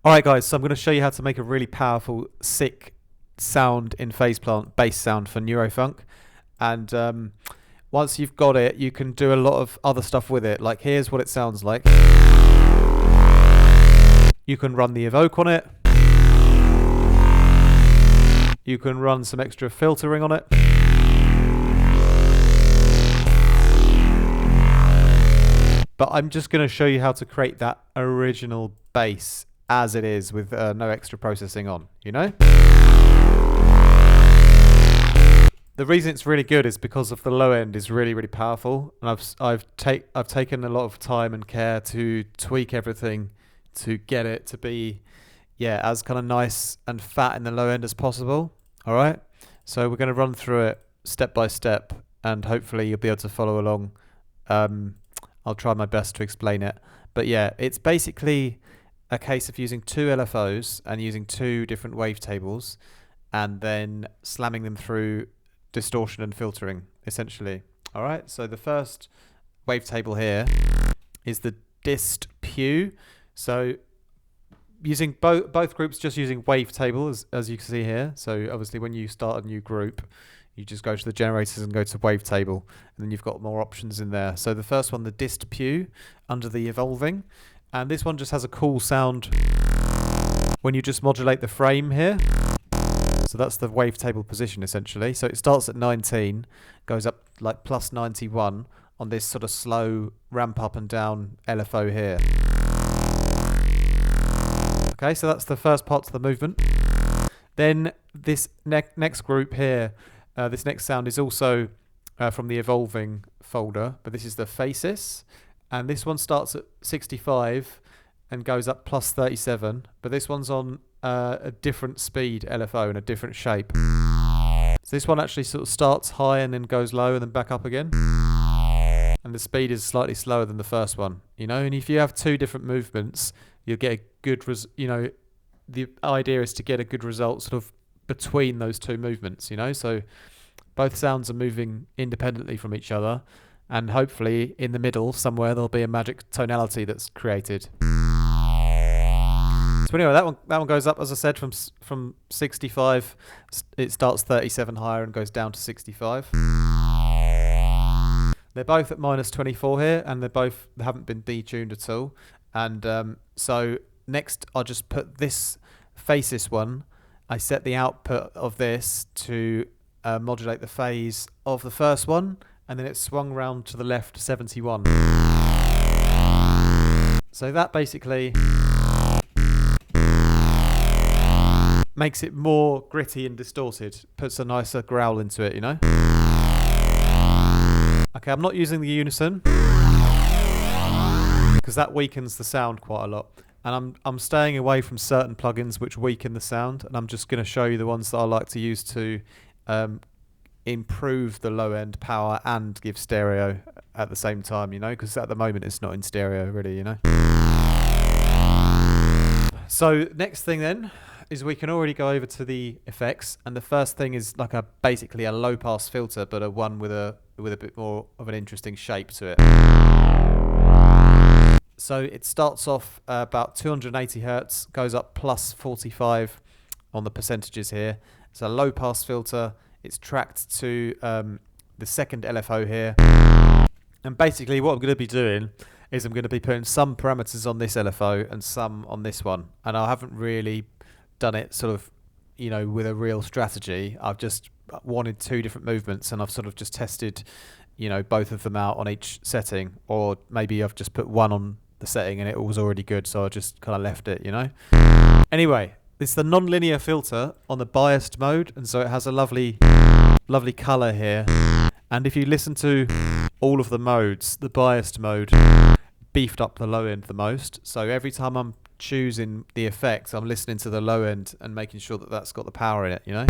Alright guys, so I'm going to show you how to make a really powerful, sick sound in phase plant, bass sound for Neurofunk. And once you've got it, you can do a lot of other stuff with it. Like here's what it sounds like. You can run the evoke on it. You can run some extra filtering on it. But I'm just going to show you how to create that original bass as it is with no extra processing on, you know? The reason it's really good is because of the low end is really, really powerful. And I've taken a lot of time and care to tweak everything to get it to be, yeah, as kind of nice and fat in the low end as possible. All right. So we're going to run through it step by step and hopefully you'll be able to follow along. I'll try my best to explain it. But yeah, it's basically a case of using two LFOs and using two different wavetables and then slamming them through distortion and filtering, essentially. All right, so the first wavetable here is the dist pew. So using both groups, just using wavetable as you can see here. So obviously when you start a new group, you just go to the generators and go to wavetable, and then you've got more options in there. So the first one, the dist pew, under the evolving, and this one just has a cool sound when you just modulate the frame here. So that's the wavetable position essentially. So it starts at 19, goes up like plus 91 on this sort of slow ramp up and down LFO here. Okay, so that's the first part of the movement. Then this next group here, this next sound is also from the evolving folder, but this is the faces. And this one starts at 65 and goes up plus 37, but this one's on a different speed LFO and a different shape. So this one actually sort of starts high and then goes low and then back up again. And the speed is slightly slower than the first one, you know. And if you have two different movements, you'll get a good, the idea is to get a good result sort of between those two movements, you know. So both sounds are moving independently from each other. And hopefully in the middle somewhere there'll be a magic tonality that's created. So anyway, that one goes up, as I said, from 65. It starts 37 higher and goes down to 65. They're both at minus 24 here, and they haven't been detuned at all. And so next I'll just put this faces one. I set the output of this to modulate the phase of the first one. And then it swung round to the left 71. So that basically makes it more gritty and distorted, puts a nicer growl into it, you know. Okay, I'm not using the unison because that weakens the sound quite a lot. And I'm staying away from certain plugins which weaken the sound, and I'm just going to show you the ones that I like to use to improve the low end power and give stereo at the same time, you know, because at the moment it's not in stereo really, you know. So next thing then is we can already go over to the effects, and the first thing is like basically a low pass filter, but a one with a bit more of an interesting shape to it. So it starts off about 280 hertz, goes up plus 45 on the percentages here. It's a low pass filter. It's tracked to the second LFO here. And basically what I'm going to be doing is I'm going to be putting some parameters on this LFO and some on this one. And I haven't really done it sort of, you know, with a real strategy. I've just wanted two different movements and I've sort of just tested, you know, both of them out on each setting. Or maybe I've just put one on the setting and it was already good, so I just kind of left it, you know. Anyway, it's the non-linear filter on the biased mode, and so it has a lovely color here. And if you listen to all of the modes, the biased mode beefed up the low end the most. So every time I'm choosing the effects, I'm listening to the low end and making sure that that's got the power in it, you know.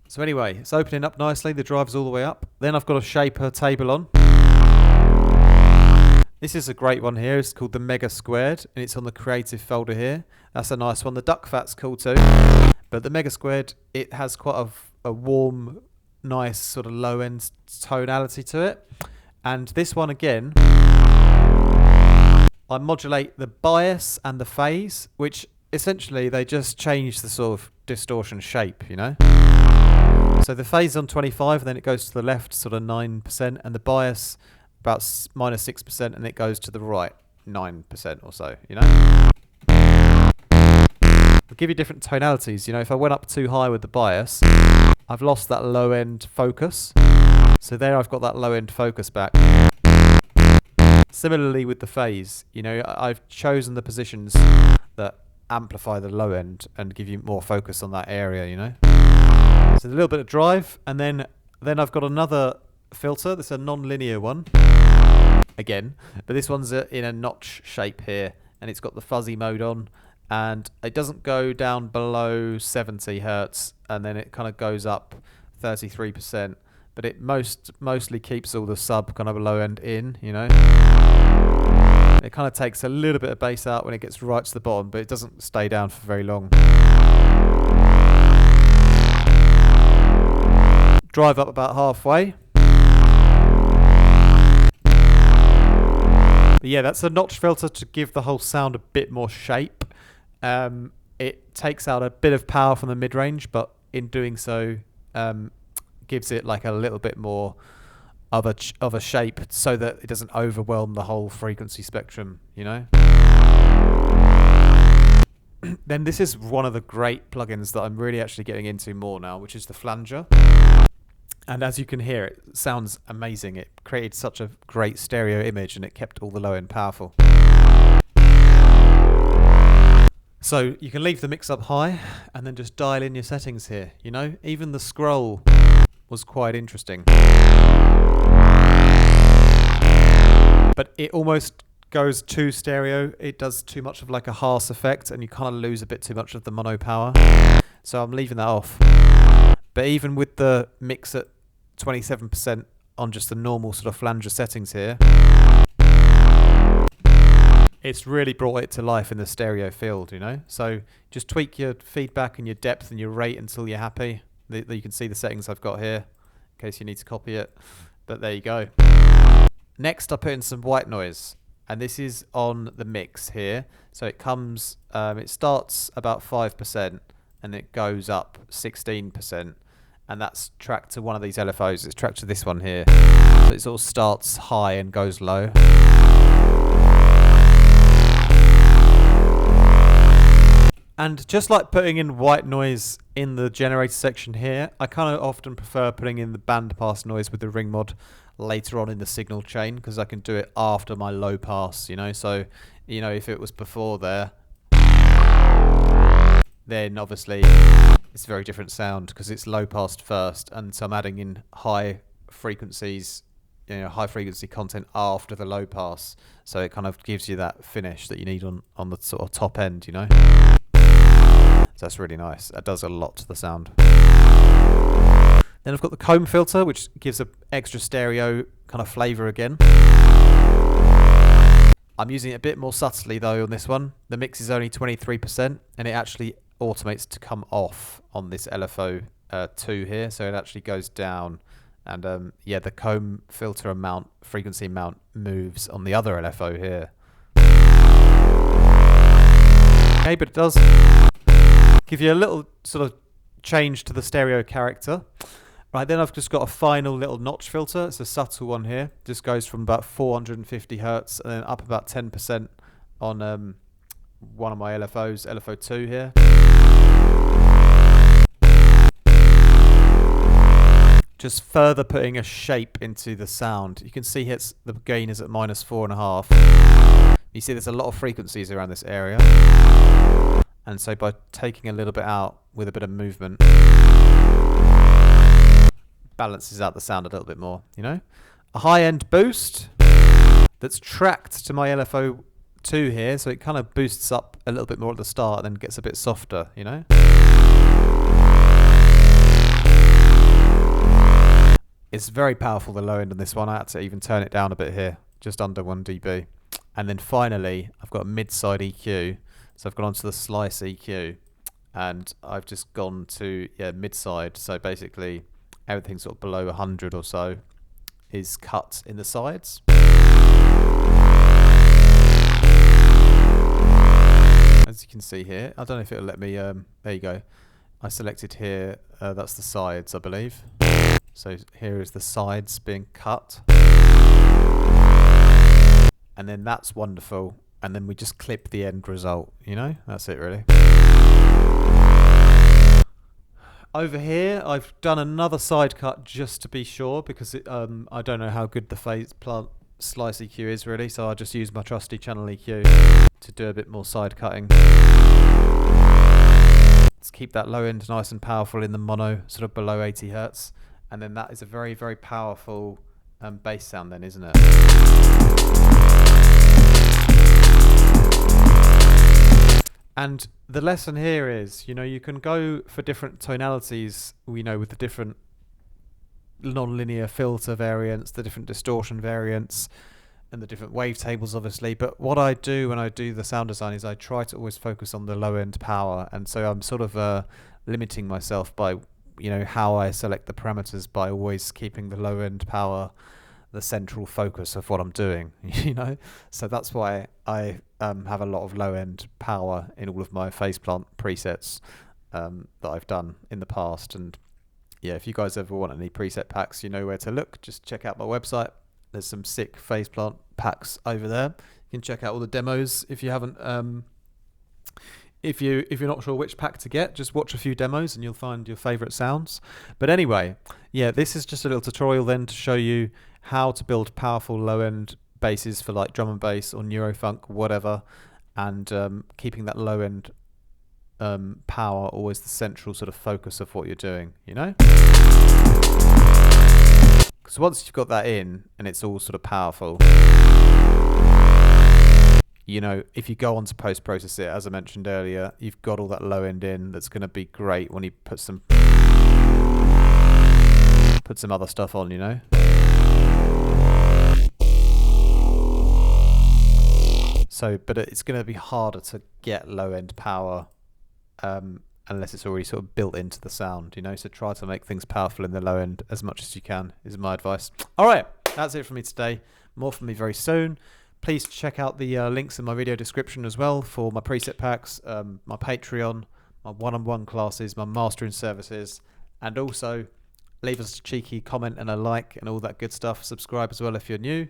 So anyway, it's opening up nicely. The drive's all the way up. Then I've got a shaper table on. This is a great one here. It's called the Mega Squared, and it's on the creative folder here. That's a nice one. The Duck Fat's cool too. But the Mega Squared, it has quite a warm, nice sort of low-end tonality to it. And this one again I modulate the bias and the phase, which essentially they just change the sort of distortion shape, you know. So the phase on 25, and then it goes to the left, sort of 9%, and the bias about -6%, and it goes to the right 9% or so, you know. I'll give you different tonalities. You know, if I went up too high with the bias, I've lost that low end focus. So there I've got that low end focus back. Similarly with the phase, you know, I've chosen the positions that amplify the low end and give you more focus on that area, you know. So a little bit of drive, and then I've got another filter. This is a non-linear one, again, but this one's in a notch shape here, and it's got the fuzzy mode on, and it doesn't go down below 70 hertz, and then it kind of goes up 33%, but it mostly keeps all the sub kind of low end in, you know. It kind of takes a little bit of bass out when it gets right to the bottom, but it doesn't stay down for very long. Drive up about halfway. But yeah, that's a notch filter to give the whole sound a bit more shape. It takes out a bit of power from the mid-range, but in doing so, gives it like a little bit more of a shape so that it doesn't overwhelm the whole frequency spectrum, you know. Then this is one of the great plugins that I'm really actually getting into more now, which is the flanger. And as you can hear, it sounds amazing. It created such a great stereo image, and it kept all the low end powerful. So you can leave the mix up high and then just dial in your settings here, you know. Even the scroll was quite interesting. But it almost goes too stereo. It does too much of like a harsh effect, and you kind of lose a bit too much of the mono power. So I'm leaving that off. But even with the mix at 27% on just the normal sort of flanger settings here, it's really brought it to life in the stereo field, you know. So just tweak your feedback and your depth and your rate until you're happy. You can see the settings I've got here in case you need to copy it. But there you go. Next I put in some white noise, and this is on the mix here. So it comes, it starts about 5% and it goes up 16%, and that's tracked to one of these LFOs. It's tracked to this one here. So it sort of starts high and goes low. And just like putting in white noise in the generator section here, I kind of often prefer putting in the bandpass noise with the ring mod later on in the signal chain, because I can do it after my low pass, you know. So, you know, if it was before there, then obviously it's a very different sound because it's low passed first, and so I'm adding in high frequencies, you know, high frequency content after the low pass, so it kind of gives you that finish that you need on the sort of top end, you know. So that's really nice. That does a lot to the sound. Then I've got the comb filter, which gives an extra stereo kind of flavour again. I'm using it a bit more subtly though on this one. The mix is only 23%, and it actually automates to come off on this LFO 2 here, so it actually goes down, and yeah, the comb filter amount, frequency amount, moves on the other LFO here. Okay, but it does give you a little sort of change to the stereo character. Right, then I've just got a final little notch filter. It's a subtle one here. Just goes from about 450 hertz and then up about 10% on one of my LFOs, LFO 2 here. Just further putting a shape into the sound. You can see here the gain is at -4.5. You see there's a lot of frequencies around this area. And so by taking a little bit out with a bit of movement, balances out the sound a little bit more, you know. A high-end boost that's tracked to my LFO 2 here, so it kind of boosts up a little bit more at the start and then gets a bit softer, you know. It's very powerful, the low end on this one. I had to even turn it down a bit here, just under 1 dB. And then finally, I've got a mid-side EQ. So I've gone onto the slice EQ, and I've just gone to mid-side. So basically, everything sort of below 100 or so is cut in the sides. can see here. I don't know if it'll let me, there you go. I selected here, that's the sides, I believe. So here is the sides being cut. And then that's wonderful. And then we just clip the end result, you know? That's it really. Over here, I've done another side cut just to be sure, because I don't know how good the phase plant slice EQ is really, so I just use my trusty channel EQ to do a bit more side cutting. Let's keep that low end nice and powerful in the mono, sort of below 80 Hertz. And then that is a very, very powerful bass sound then, isn't it? And the lesson here is, you know, you can go for different tonalities, you know, with the different non-linear filter variants, the different distortion variants, and the different wavetables, obviously. But what I do when I do the sound design is I try to always focus on the low-end power, and so I'm sort of limiting myself by, you know, how I select the parameters by always keeping the low-end power the central focus of what I'm doing, you know. So that's why I have a lot of low-end power in all of my phase plant presets that I've done in the past. And yeah, if you guys ever want any preset packs, you know where to look. Just check out my website. There's some sick phase plant packs over there. You can check out all the demos if you haven't. If you're not sure which pack to get, just watch a few demos and you'll find your favorite sounds. But anyway, yeah, this is just a little tutorial then to show you how to build powerful low-end basses for like drum and bass or Neurofunk, whatever, and keeping that low-end power always the central sort of focus of what you're doing, you know? Because once you've got that in and it's all sort of powerful, you know, if you go on to post-process it, as I mentioned earlier, you've got all that low end in that's going to be great when you put some other stuff on, you know? So, but it's going to be harder to get low end power unless it's already sort of built into the sound, you know? So try to make things powerful in the low end as much as you can, is my advice. All right, that's it from me today. More from me very soon. Please check out the links in my video description as well for my preset packs, my Patreon, my one-on-one classes, my mastering services, and also leave us a cheeky comment and a like and all that good stuff. Subscribe as well if you're new.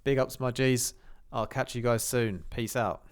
Big ups, my G's. I'll catch you guys soon. Peace out.